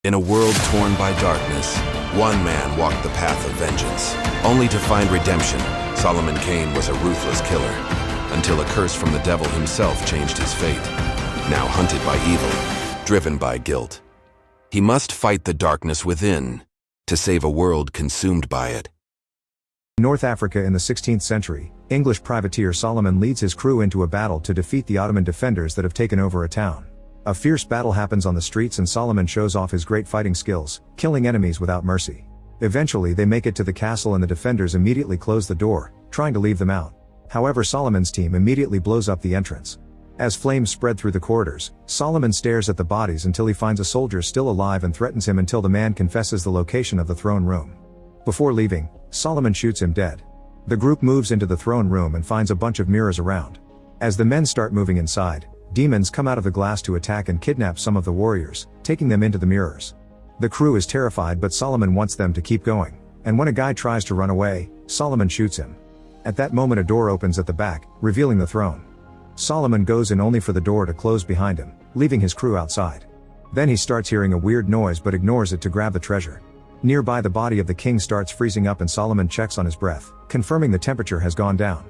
In a world torn by darkness, one man walked the path of vengeance, only to find redemption. Solomon Kane was a ruthless killer, until a curse from the devil himself changed his fate. Now hunted by evil, driven by guilt, he must fight the darkness within to save a world consumed by it. In North Africa in the 16th century, English privateer Solomon leads his crew into a battle to defeat the Ottoman defenders that have taken over a town. A fierce battle happens on the streets and Solomon shows off his great fighting skills, killing enemies without mercy. Eventually they make it to the castle and the defenders immediately close the door, trying to leave them out. However, Solomon's team immediately blows up the entrance. As flames spread through the corridors, Solomon stares at the bodies until he finds a soldier still alive and threatens him until the man confesses the location of the throne room. Before leaving, Solomon shoots him dead. The group moves into the throne room and finds a bunch of mirrors around. As the men start moving inside, demons come out of the glass to attack and kidnap some of the warriors, taking them into the mirrors. The crew is terrified, but Solomon wants them to keep going, and when a guy tries to run away, Solomon shoots him. At that moment a door opens at the back, revealing the throne. Solomon goes in only for the door to close behind him, leaving his crew outside. Then he starts hearing a weird noise but ignores it to grab the treasure. Nearby the body of the king starts freezing up and Solomon checks on his breath, confirming the temperature has gone down.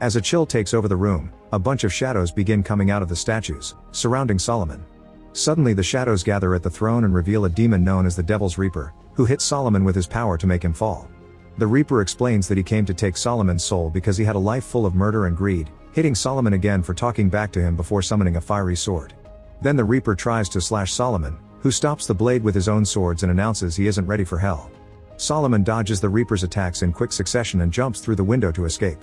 As a chill takes over the room, a bunch of shadows begin coming out of the statues, surrounding Solomon. Suddenly the shadows gather at the throne and reveal a demon known as the Devil's Reaper, who hits Solomon with his power to make him fall. The Reaper explains that he came to take Solomon's soul because he had a life full of murder and greed, hitting Solomon again for talking back to him before summoning a fiery sword. Then the Reaper tries to slash Solomon, who stops the blade with his own swords and announces he isn't ready for hell. Solomon dodges the Reaper's attacks in quick succession and jumps through the window to escape.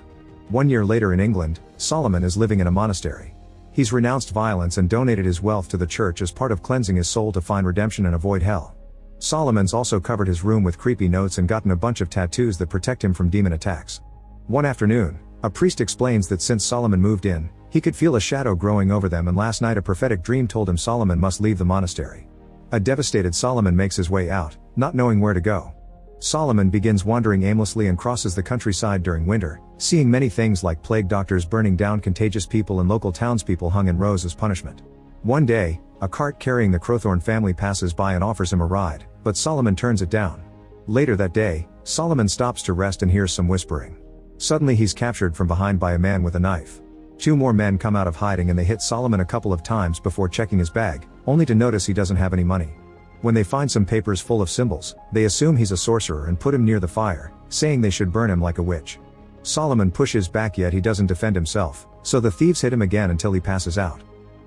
1 year later in England, Solomon is living in a monastery. He's renounced violence and donated his wealth to the church as part of cleansing his soul to find redemption and avoid hell. Solomon's also covered his room with creepy notes and gotten a bunch of tattoos that protect him from demon attacks. One afternoon, a priest explains that since Solomon moved in, he could feel a shadow growing over them, and last night a prophetic dream told him Solomon must leave the monastery. A devastated Solomon makes his way out, not knowing where to go. Solomon begins wandering aimlessly and crosses the countryside during winter, seeing many things like plague doctors burning down contagious people and local townspeople hung in rows as punishment. One day, a cart carrying the Crowthorne family passes by and offers him a ride, but Solomon turns it down. Later that day, Solomon stops to rest and hears some whispering. Suddenly he's captured from behind by a man with a knife. 2 more men come out of hiding and they hit Solomon a couple of times before checking his bag, only to notice he doesn't have any money. When they find some papers full of symbols, they assume he's a sorcerer and put him near the fire, saying they should burn him like a witch. Solomon pushes back, yet he doesn't defend himself, so the thieves hit him again until he passes out.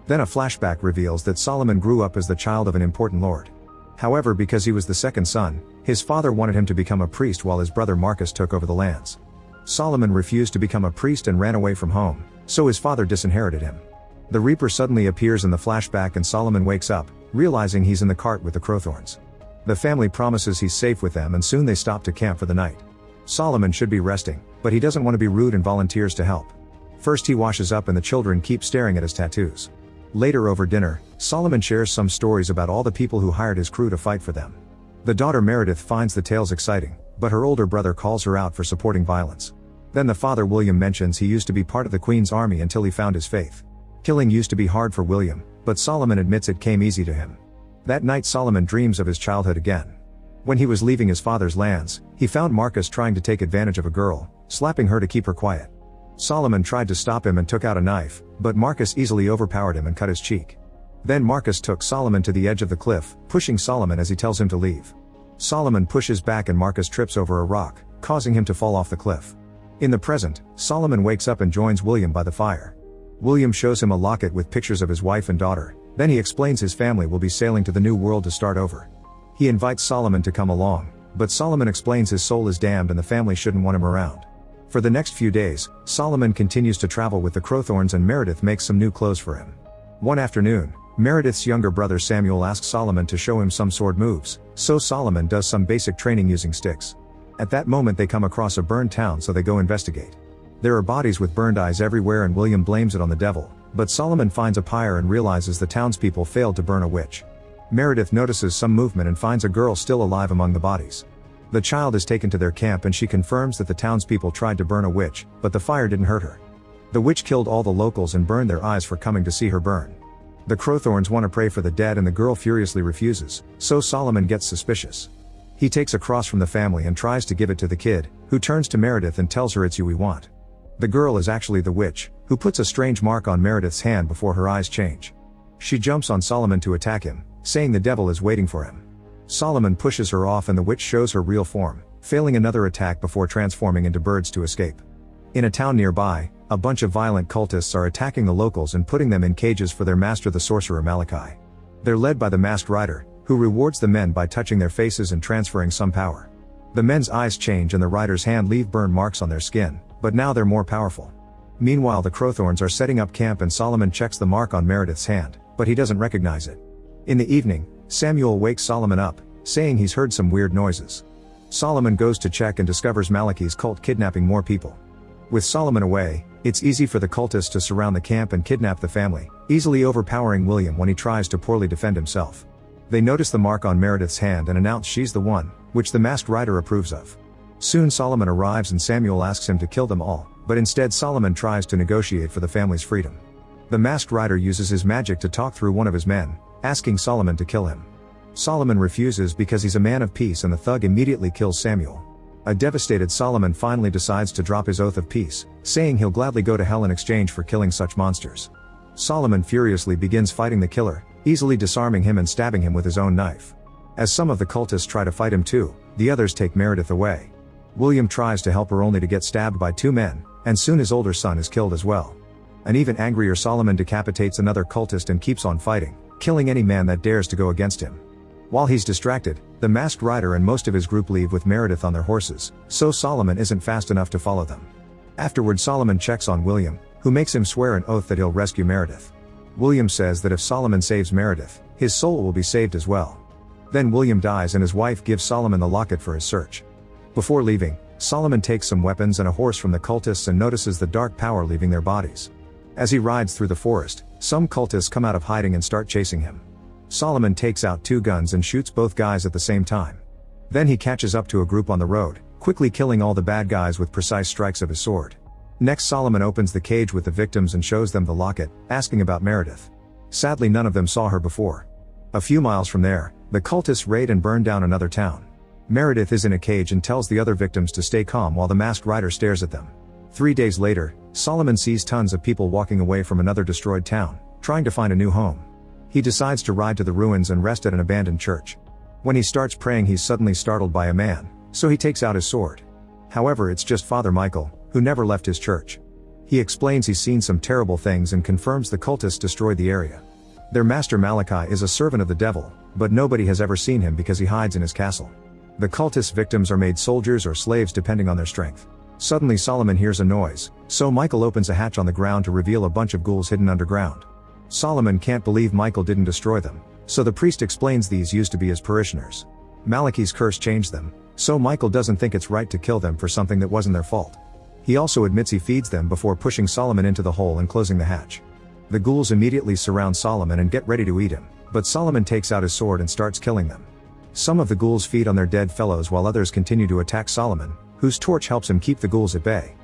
Then a flashback reveals that Solomon grew up as the child of an important lord. However, because he was the second son, his father wanted him to become a priest while his brother Marcus took over the lands. Solomon refused to become a priest and ran away from home, so his father disinherited him. The Reaper suddenly appears in the flashback and Solomon wakes up, realizing he's in the cart with the Crowthorns. The family promises he's safe with them and soon they stop to camp for the night. Solomon should be resting, but he doesn't want to be rude and volunteers to help. First he washes up and the children keep staring at his tattoos. Later over dinner, Solomon shares some stories about all the people who hired his crew to fight for them. The daughter Meredith finds the tales exciting, but her older brother calls her out for supporting violence. Then the father William mentions he used to be part of the Queen's army until he found his faith. Killing used to be hard for William, but Solomon admits it came easy to him. That night Solomon dreams of his childhood again. When he was leaving his father's lands, he found Marcus trying to take advantage of a girl, slapping her to keep her quiet. Solomon tried to stop him and took out a knife, but Marcus easily overpowered him and cut his cheek. Then Marcus took Solomon to the edge of the cliff, pushing Solomon as he tells him to leave. Solomon pushes back and Marcus trips over a rock, causing him to fall off the cliff. In the present, Solomon wakes up and joins William by the fire. William shows him a locket with pictures of his wife and daughter, then he explains his family will be sailing to the new world to start over. He invites Solomon to come along, but Solomon explains his soul is damned and the family shouldn't want him around. For the next few days, Solomon continues to travel with the Crowthorns and Meredith makes some new clothes for him. One afternoon, Meredith's younger brother Samuel asks Solomon to show him some sword moves, so Solomon does some basic training using sticks. At that moment they come across a burned town, so they go investigate. There are bodies with burned eyes everywhere and William blames it on the devil, but Solomon finds a pyre and realizes the townspeople failed to burn a witch. Meredith notices some movement and finds a girl still alive among the bodies. The child is taken to their camp and she confirms that the townspeople tried to burn a witch, but the fire didn't hurt her. The witch killed all the locals and burned their eyes for coming to see her burn. The Crowthorns want to pray for the dead and the girl furiously refuses, so Solomon gets suspicious. He takes a cross from the family and tries to give it to the kid, who turns to Meredith and tells her it's you we want. The girl is actually the witch, who puts a strange mark on Meredith's hand before her eyes change. She jumps on Solomon to attack him, saying the devil is waiting for him. Solomon pushes her off and the witch shows her real form, failing another attack before transforming into birds to escape. In a town nearby, a bunch of violent cultists are attacking the locals and putting them in cages for their master the sorcerer Malachi. They're led by the masked rider, who rewards the men by touching their faces and transferring some power. The men's eyes change and the rider's hand leave burn marks on their skin, but now they're more powerful. Meanwhile the Crowthorns are setting up camp and Solomon checks the mark on Meredith's hand, but he doesn't recognize it. In the evening, Samuel wakes Solomon up, saying he's heard some weird noises. Solomon goes to check and discovers Malachi's cult kidnapping more people. With Solomon away, it's easy for the cultists to surround the camp and kidnap the family, easily overpowering William when he tries to poorly defend himself. They notice the mark on Meredith's hand and announce she's the one, which the masked rider approves of. Soon Solomon arrives and Samuel asks him to kill them all, but instead Solomon tries to negotiate for the family's freedom. The masked rider uses his magic to talk through one of his men, asking Solomon to kill him. Solomon refuses because he's a man of peace and the thug immediately kills Samuel. A devastated Solomon finally decides to drop his oath of peace, saying he'll gladly go to hell in exchange for killing such monsters. Solomon furiously begins fighting the killer, easily disarming him and stabbing him with his own knife. As some of the cultists try to fight him too, the others take Meredith away. William tries to help her only to get stabbed by two men, and soon his older son is killed as well. An even angrier Solomon decapitates another cultist and keeps on fighting, killing any man that dares to go against him. While he's distracted, the masked rider and most of his group leave with Meredith on their horses, so Solomon isn't fast enough to follow them. Afterward Solomon checks on William, who makes him swear an oath that he'll rescue Meredith. William says that if Solomon saves Meredith, his soul will be saved as well. Then William dies and his wife gives Solomon the locket for his search. Before leaving, Solomon takes some weapons and a horse from the cultists and notices the dark power leaving their bodies. As he rides through the forest, some cultists come out of hiding and start chasing him. Solomon takes out two guns and shoots both guys at the same time. Then he catches up to a group on the road, quickly killing all the bad guys with precise strikes of his sword. Next Solomon opens the cage with the victims and shows them the locket, asking about Meredith. Sadly none of them saw her before. A few miles from there, the cultists raid and burn down another town. Meredith is in a cage and tells the other victims to stay calm while the masked rider stares at them. 3 days later, Solomon sees tons of people walking away from another destroyed town, trying to find a new home. He decides to ride to the ruins and rest at an abandoned church. When he starts praying he's suddenly startled by a man, so he takes out his sword. However, it's just Father Michael, who never left his church. He explains he's seen some terrible things and confirms the cultists destroyed the area. Their master Malachi is a servant of the devil, but nobody has ever seen him because he hides in his castle. The cultists' victims are made soldiers or slaves depending on their strength. Suddenly Solomon hears a noise, so Michael opens a hatch on the ground to reveal a bunch of ghouls hidden underground. Solomon can't believe Michael didn't destroy them, so the priest explains these used to be his parishioners. Malachi's curse changed them, so Michael doesn't think it's right to kill them for something that wasn't their fault. He also admits he feeds them before pushing Solomon into the hole and closing the hatch. The ghouls immediately surround Solomon and get ready to eat him, but Solomon takes out his sword and starts killing them. Some of the ghouls feed on their dead fellows while others continue to attack Solomon, whose torch helps him keep the ghouls at bay.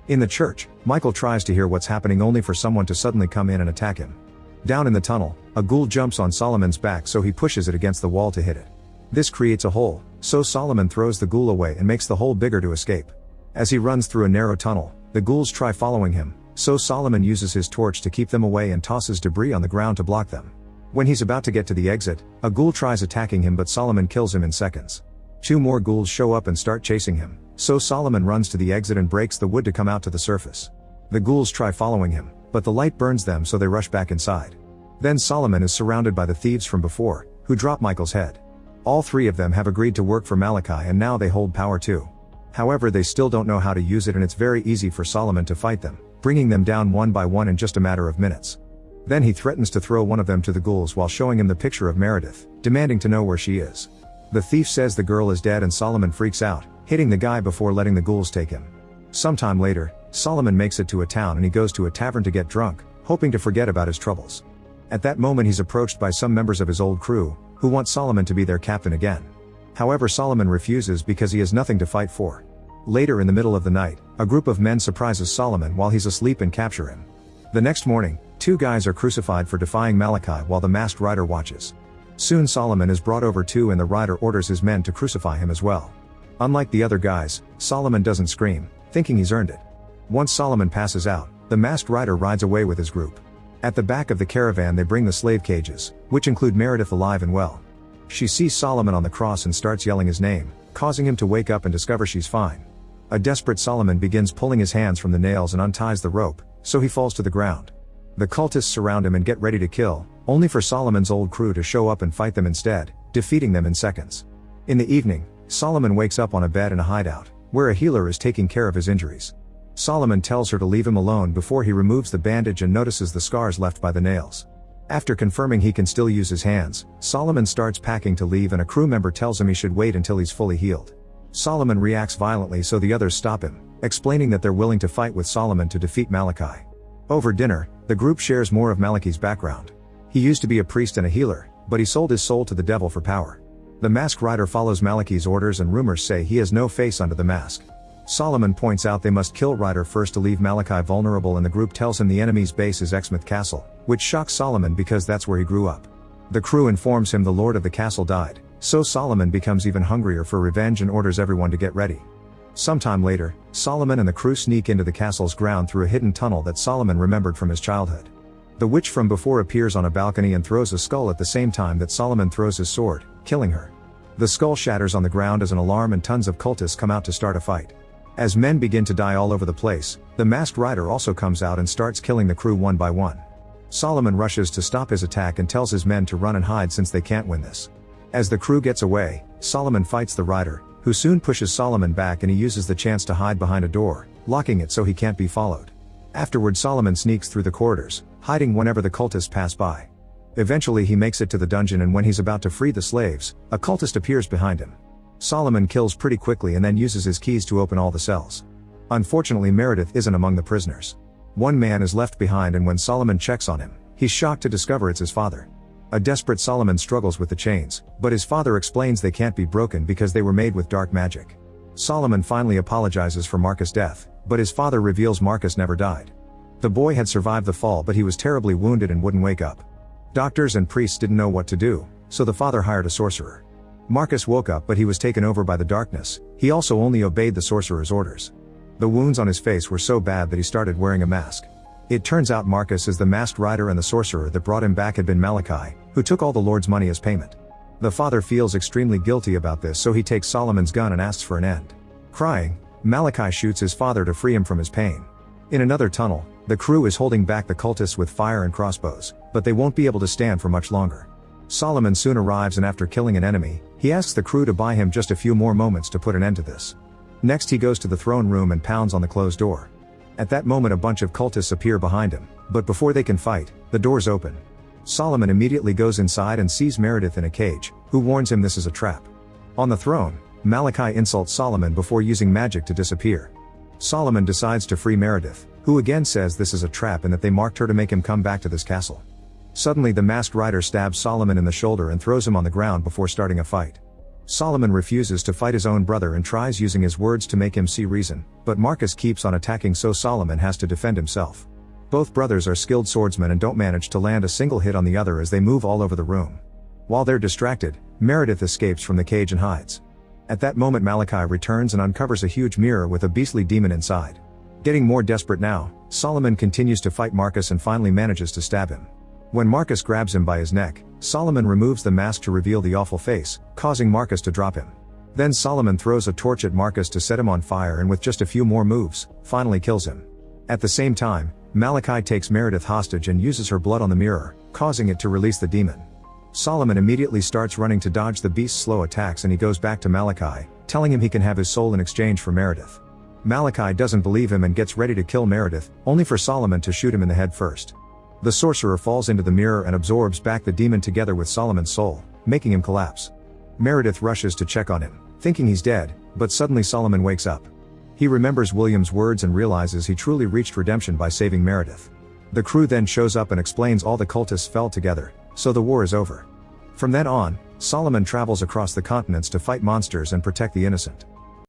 In the church, Michael tries to hear what's happening only for someone to suddenly come in and attack him. Down in the tunnel, a ghoul jumps on Solomon's back so he pushes it against the wall to hit it. This creates a hole, so Solomon throws the ghoul away and makes the hole bigger to escape. As he runs through a narrow tunnel, the ghouls try following him, so Solomon uses his torch to keep them away and tosses debris on the ground to block them. When he's about to get to the exit, a ghoul tries attacking him but Solomon kills him in seconds. 2 more ghouls show up and start chasing him, so Solomon runs to the exit and breaks the wood to come out to the surface. The ghouls try following him, but the light burns them so they rush back inside. Then Solomon is surrounded by the thieves from before, who drop Michael's head. All 3 of them have agreed to work for Malachi and now they hold power too. However, they still don't know how to use it and it's very easy for Solomon to fight them, bringing them down one by one in just a matter of minutes. Then he threatens to throw one of them to the ghouls while showing him the picture of Meredith, demanding to know where she is. The thief says the girl is dead and Solomon freaks out, hitting the guy before letting the ghouls take him. Sometime later, Solomon makes it to a town and he goes to a tavern to get drunk, hoping to forget about his troubles. At that moment he's approached by some members of his old crew, who want Solomon to be their captain again. However, Solomon refuses because he has nothing to fight for. Later in the middle of the night, a group of men surprises Solomon while he's asleep and capture him. The next morning, Two guys are crucified for defying Malachi while the masked rider watches. Soon Solomon is brought over too, and the rider orders his men to crucify him as well. Unlike the other guys, Solomon doesn't scream, thinking he's earned it. Once Solomon passes out, the masked rider rides away with his group. At the back of the caravan they bring the slave cages, which include Meredith alive and well. She sees Solomon on the cross and starts yelling his name, causing him to wake up and discover she's fine. A desperate Solomon begins pulling his hands from the nails and unties the rope, so he falls to the ground. The cultists surround him and get ready to kill, only for Solomon's old crew to show up and fight them instead, defeating them in seconds. In the evening, Solomon wakes up on a bed in a hideout, where a healer is taking care of his injuries. Solomon tells her to leave him alone before he removes the bandage and notices the scars left by the nails. After confirming he can still use his hands, Solomon starts packing to leave, and a crew member tells him he should wait until he's fully healed. Solomon reacts violently, so the others stop him, explaining that they're willing to fight with Solomon to defeat Malachi. Over dinner, the group shares more of Malachi's background. He used to be a priest and a healer, but he sold his soul to the devil for power. The masked rider follows Malachi's orders, and rumors say he has no face under the mask. Solomon points out they must kill Rider first to leave Malachi vulnerable, and the group tells him the enemy's base is Exmouth Castle, which shocks Solomon because that's where he grew up. The crew informs him the lord of the castle died, so Solomon becomes even hungrier for revenge and orders everyone to get ready. Sometime later, Solomon and the crew sneak into the castle's ground through a hidden tunnel that Solomon remembered from his childhood. The witch from before appears on a balcony and throws a skull at the same time that Solomon throws his sword, killing her. The skull shatters on the ground as an alarm, and tons of cultists come out to start a fight. As men begin to die all over the place, the masked rider also comes out and starts killing the crew one by one. Solomon rushes to stop his attack and tells his men to run and hide since they can't win this. As the crew gets away, Solomon fights the rider, who soon pushes Solomon back, and he uses the chance to hide behind a door, locking it so he can't be followed. Afterward, Solomon sneaks through the corridors, hiding whenever the cultists pass by. Eventually he makes it to the dungeon, and when he's about to free the slaves, a cultist appears behind him. Solomon kills pretty quickly and then uses his keys to open all the cells. Unfortunately, Meredith isn't among the prisoners. One man is left behind, and when Solomon checks on him, he's shocked to discover it's his father. A desperate Solomon struggles with the chains, but his father explains they can't be broken because they were made with dark magic. Solomon finally apologizes for Marcus' death, but his father reveals Marcus never died. The boy had survived the fall, but he was terribly wounded and wouldn't wake up. Doctors and priests didn't know what to do, so the father hired a sorcerer. Marcus woke up, but he was taken over by the darkness. He also only obeyed the sorcerer's orders. The wounds on his face were so bad that he started wearing a mask. It turns out Marcus is the masked rider, and the sorcerer that brought him back had been Malachi, who took all the Lord's money as payment. The father feels extremely guilty about this, so he takes Solomon's gun and asks for an end. Crying, Malachi shoots his father to free him from his pain. In another tunnel, the crew is holding back the cultists with fire and crossbows, but they won't be able to stand for much longer. Solomon soon arrives, and after killing an enemy, he asks the crew to buy him just a few more moments to put an end to this. Next he goes to the throne room and pounds on the closed door. At that moment a bunch of cultists appear behind him, but before they can fight, the doors open. Solomon immediately goes inside and sees Meredith in a cage, who warns him this is a trap. On the throne, Malachi insults Solomon before using magic to disappear. Solomon decides to free Meredith, who again says this is a trap and that they marked her to make him come back to this castle. Suddenly the masked rider stabs Solomon in the shoulder and throws him on the ground before starting a fight. Solomon refuses to fight his own brother and tries using his words to make him see reason, but Marcus keeps on attacking, so Solomon has to defend himself. Both brothers are skilled swordsmen and don't manage to land a single hit on the other as they move all over the room. While they're distracted, Meredith escapes from the cage and hides. At that moment Malachi returns and uncovers a huge mirror with a beastly demon inside. Getting more desperate now, Solomon continues to fight Marcus and finally manages to stab him. When Marcus grabs him by his neck, Solomon removes the mask to reveal the awful face, causing Marcus to drop him. Then Solomon throws a torch at Marcus to set him on fire, and with just a few more moves, finally kills him. At the same time, Malachi takes Meredith hostage and uses her blood on the mirror, causing it to release the demon. Solomon immediately starts running to dodge the beast's slow attacks, and he goes back to Malachi, telling him he can have his soul in exchange for Meredith. Malachi doesn't believe him and gets ready to kill Meredith, only for Solomon to shoot him in the head first. The sorcerer falls into the mirror and absorbs back the demon together with Solomon's soul, making him collapse. Meredith rushes to check on him, thinking he's dead, but suddenly Solomon wakes up. He remembers William's words and realizes he truly reached redemption by saving Meredith. The crew then shows up and explains all the cultists fell together, so the war is over. From then on, Solomon travels across the continents to fight monsters and protect the innocent.